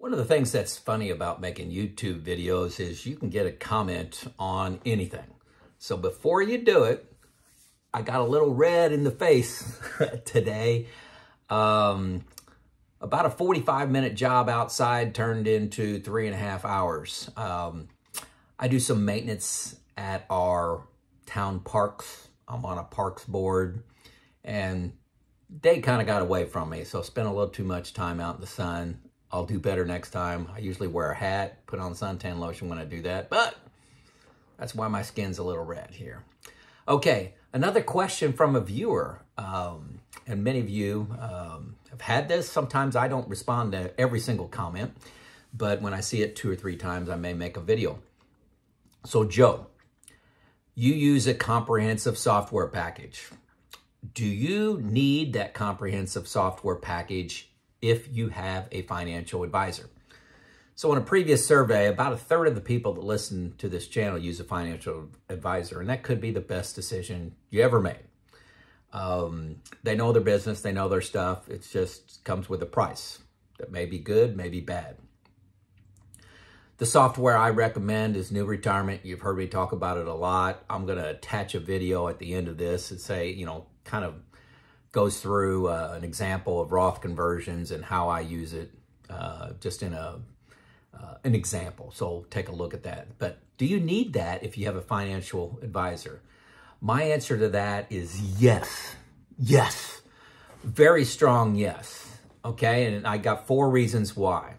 One of the things that's funny about making YouTube videos is you can get a comment on anything. So before you do it, I got a little red in the face today. About a 45-minute job outside turned into 3.5 hours. I do some maintenance at our town parks. I'm on a parks board, and they kind of got away from me, so I spent a little too much time out in the sun. I'll do better next time. I usually wear a hat, put on suntan lotion when I do that, but that's why my skin's a little red here. Okay, another question from a viewer, and many of you have had this. Sometimes I don't respond to every single comment, but when I see it 2 or 3 times, I may make a video. So Joe, you use a comprehensive software package. Do you need that comprehensive software package if you have a financial advisor? So in a previous survey, about 1/3 of the people that listen to this channel use a financial advisor, and that could be the best decision you ever made. They know their business, they know their stuff. It just comes with a price that may be good, may be bad. The software I recommend is New Retirement. You've heard me talk about it a lot. I'm going to attach a video at the end of this and say, kind of goes through an example of Roth conversions and how I use it, just in an example. So take a look at that. But do you need that if you have a financial advisor? My answer to that is yes. Yes. Very strong yes. Okay, and I got 4 reasons why.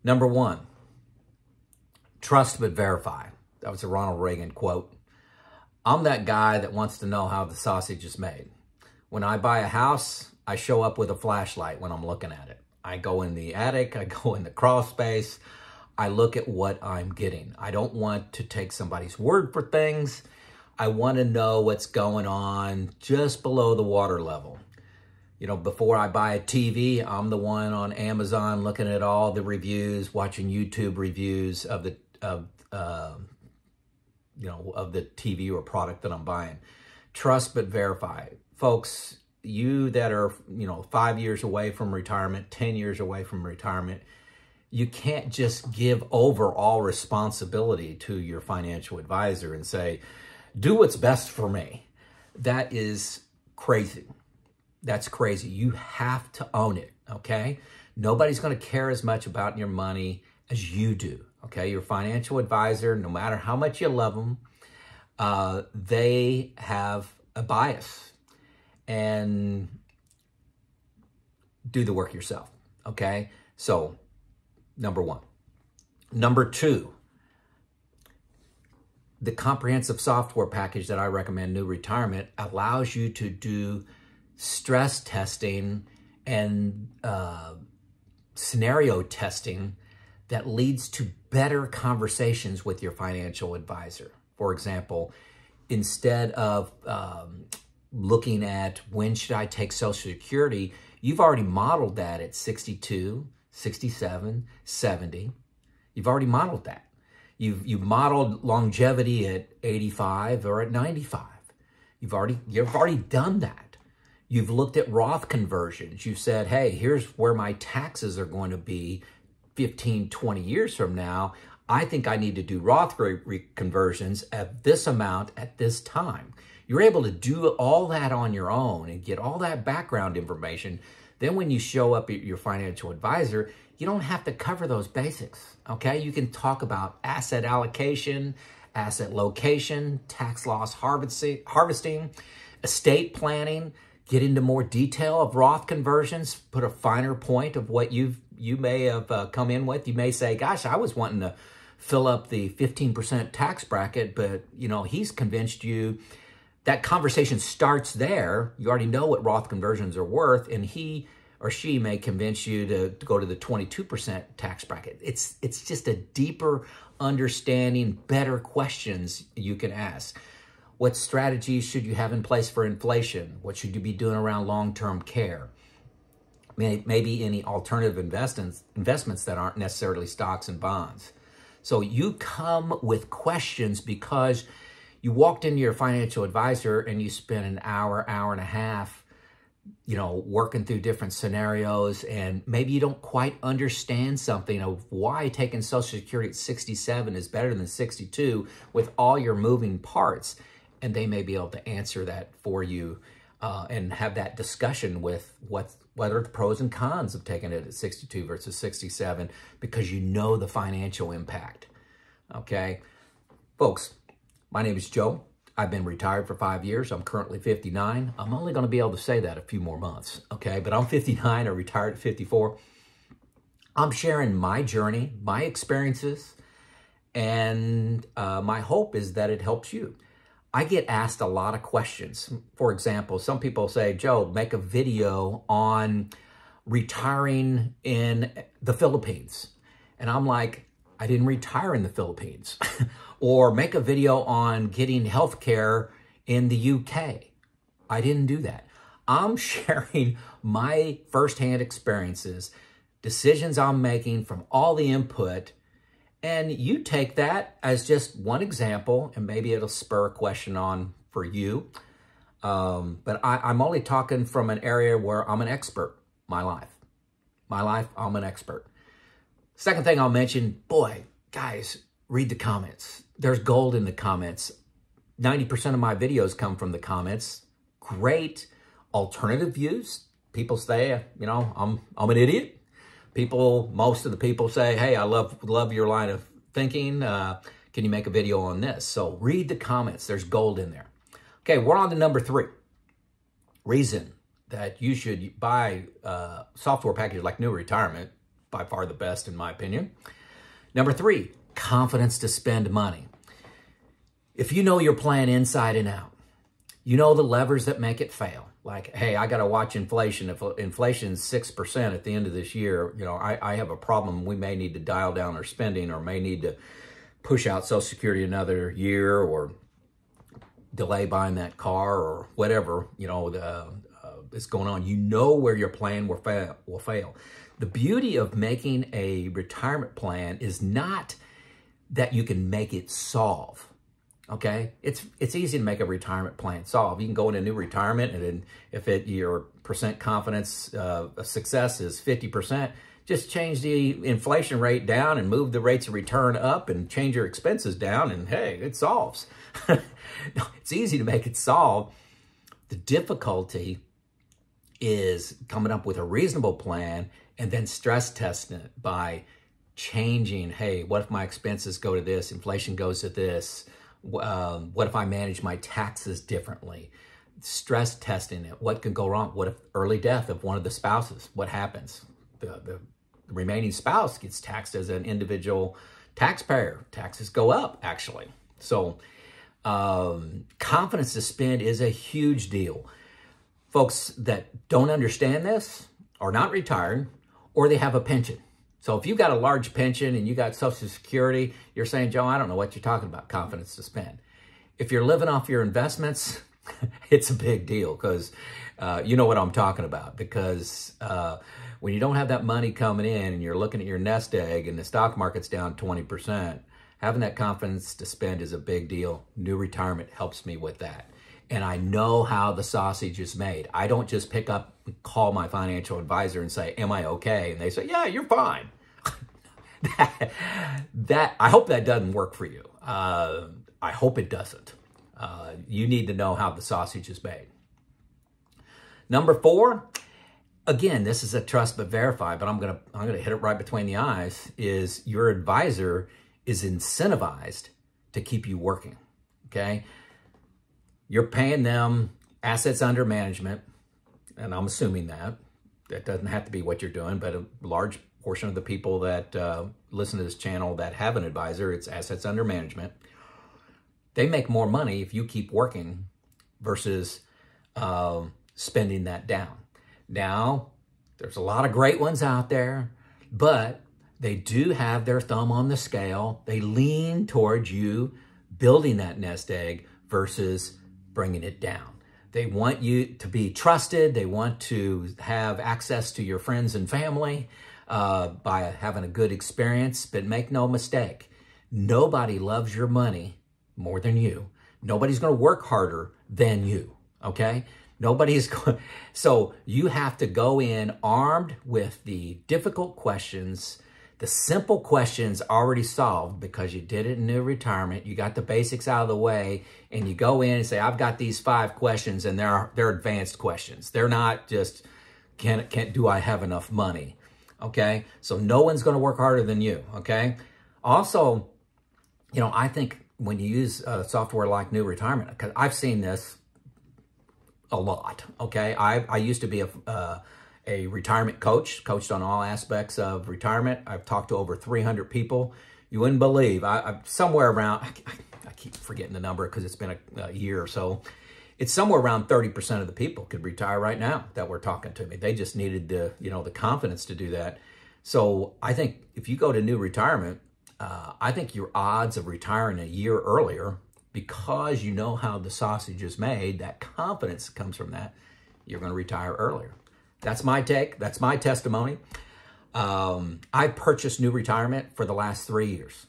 Number 1, trust but verify. That was a Ronald Reagan quote. I'm that guy that wants to know how the sausage is made. When I buy a house, I show up with a flashlight when I'm looking at it. I go in the attic, I go in the crawl space, I look at what I'm getting. I don't want to take somebody's word for things. I want to know what's going on just below the water level. Before I buy a TV, I'm the one on Amazon looking at all the reviews, watching YouTube reviews of the TV or product that I'm buying. Trust but verify. Folks, you that are, 5 years away from retirement, 10 years away from retirement, you can't just give over all responsibility to your financial advisor and say, do what's best for me. That is crazy. That's crazy. You have to own it, okay? Nobody's going to care as much about your money as you do, okay? Your financial advisor, no matter how much you love them, they have a bias. And do the work yourself, okay? So, number 1. Number 2, the comprehensive software package that I recommend, New Retirement, allows you to do stress testing and scenario testing that leads to better conversations with your financial advisor. For example, instead of looking at when should I take Social Security, you've already modeled that at 62, 67, 70. You've already modeled that. You've modeled longevity at 85 or at 95. You've already done that. You've looked at Roth conversions. You've said, hey, here's where my taxes are going to be 15, 20 years from now. I think I need to do Roth conversions at this amount at this time. You're able to do all that on your own and get all that background information. Then when you show up at your financial advisor, you don't have to cover those basics, okay? You can talk about asset allocation, asset location, tax loss harvesting, estate planning, get into more detail of Roth conversions, put a finer point of what you may have come in with. You may say, gosh, I was wanting to fill up the 15% tax bracket, but he's convinced you. That conversation starts there. You already know what Roth conversions are worth, and he or she may convince you to go to the 22% tax bracket. It's just a deeper understanding, better questions you can ask. What strategies should you have in place for inflation? What should you be doing around long-term care? Maybe any alternative investments that aren't necessarily stocks and bonds. So you come with questions because you walked into your financial advisor and you spent an hour, hour and a half working through different scenarios, and maybe you don't quite understand something of why taking Social Security at 67 is better than 62 with all your moving parts. And they may be able to answer that for you and have that discussion with what are the pros and cons of taking it at 62 versus 67, because you know the financial impact. Okay, folks, my name is Joe. I've been retired for 5 years. I'm currently 59. I'm only going to be able to say that a few more months, okay? But I'm 59. I retired at 54. I'm sharing my journey, my experiences, and my hope is that it helps you. I get asked a lot of questions. For example, some people say, Joe, make a video on retiring in the Philippines. And I'm like, I didn't retire in the Philippines. Or make a video on getting health care in the UK. I didn't do that. I'm sharing my firsthand experiences, decisions I'm making from all the input, and you take that as just one example, and maybe it'll spur a question on for you. But I'm only talking from an area where I'm an expert. My life, I'm an expert. Second thing I'll mention, boy, guys, read the comments. There's gold in the comments. 90% of my videos come from the comments. Great alternative views. People say, I'm an idiot. Most of the people say, hey, I love your line of thinking. Can you make a video on this? So read the comments. There's gold in there. Okay, we're on to number 3. Reason that you should buy software packages like New Retirement. By far the best, in my opinion. Number 3, confidence to spend money. If you know your plan inside and out, you know the levers that make it fail. Like, hey, I got to watch inflation. If inflation's 6% at the end of this year, I have a problem. We may need to dial down our spending, or may need to push out Social Security another year, or delay buying that car, or whatever, is going on. You know where your plan will fail. The beauty of making a retirement plan is not that you can make it solve. Okay, it's easy to make a retirement plan solve. You can go into new retirement, and then if your percent confidence of success is 50%, just change the inflation rate down and move the rates of return up and change your expenses down, and hey, it solves. No, it's easy to make it solve. The difficulty is coming up with a reasonable plan and then stress testing it by changing, hey, what if my expenses go to this, inflation goes to this? What if I manage my taxes differently? Stress testing it. What could go wrong? What if early death of one of the spouses? What happens? The remaining spouse gets taxed as an individual taxpayer. Taxes go up, actually. So confidence to spend is a huge deal. Folks that don't understand this are not retired, or they have a pension. So if you've got a large pension and you got Social Security, you're saying, Joe, I don't know what you're talking about, confidence to spend. If you're living off your investments, it's a big deal, because you know what I'm talking about. Because when you don't have that money coming in and you're looking at your nest egg and the stock market's down 20%, having that confidence to spend is a big deal. New Retirement helps me with that. And I know how the sausage is made. I don't just pick up and call my financial advisor and say, am I okay? And they say, yeah, you're fine. I hope that doesn't work for you. I hope it doesn't. You need to know how the sausage is made. Number 4, again, this is a trust but verify, but I'm gonna hit it right between the eyes, is your advisor is incentivized to keep you working, okay? You're paying them assets under management, and I'm assuming that doesn't have to be what you're doing, but a large portion of the people that listen to this channel that have an advisor, it's assets under management. They make more money if you keep working versus spending that down. Now, there's a lot of great ones out there, but they do have their thumb on the scale. They lean towards you building that nest egg versus bringing it down. They want you to be trusted. They want to have access to your friends and family by having a good experience. But make no mistake, nobody loves your money more than you. Nobody's going to work harder than you, okay? Nobody's going. So you have to go in armed with the difficult questions, the simple questions already solved because you did it in new retirement. You got the basics out of the way, and you go in and say, I've got these 5 questions, and they're advanced questions. They're not just, do I have enough money? Okay. So no one's going to work harder than you. Okay. Also, you know, I think when you use software like New Retirement, because I've seen this a lot. Okay. I used to be a retirement coach, coached on all aspects of retirement. I've talked to over 300 people. You wouldn't believe. I'm somewhere around, I keep forgetting the number because it's been a year or so. It's somewhere around 30% of the people could retire right now that were talking to me. They just needed the, you know, the confidence to do that. So I think if you go to New Retirement, I think your odds of retiring a year earlier, because you know how the sausage is made, that confidence comes from that, you're going to retire earlier. That's my take. That's my testimony. I purchased New Retirement for the last 3 years.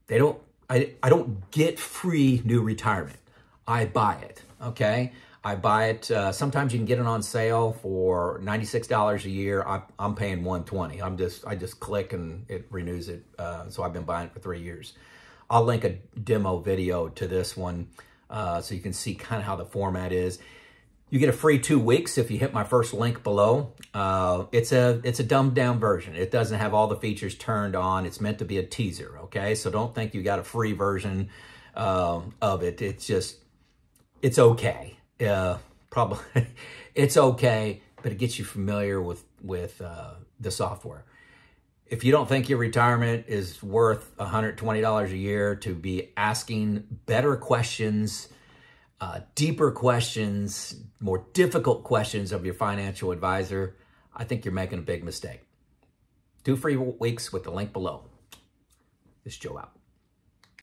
I don't get free New Retirement. I buy it, okay? I buy it. Sometimes you can get it on sale for $96 a year. I'm paying $120. I just click and it renews it. So I've been buying it for 3 years. I'll link a demo video to this one so you can see kind of how the format is. You get a free 2 weeks if you hit my first link below. It's a dumbed down version. It doesn't have all the features turned on. It's meant to be a teaser, okay? So don't think you got a free version of it. It's okay. Probably it's okay, but it gets you familiar with the software. If you don't think your retirement is worth $120 a year to be asking better questions, deeper questions, more difficult questions of your financial advisor, I think you're making a big mistake. 2 free weeks with the link below. This is Joe out.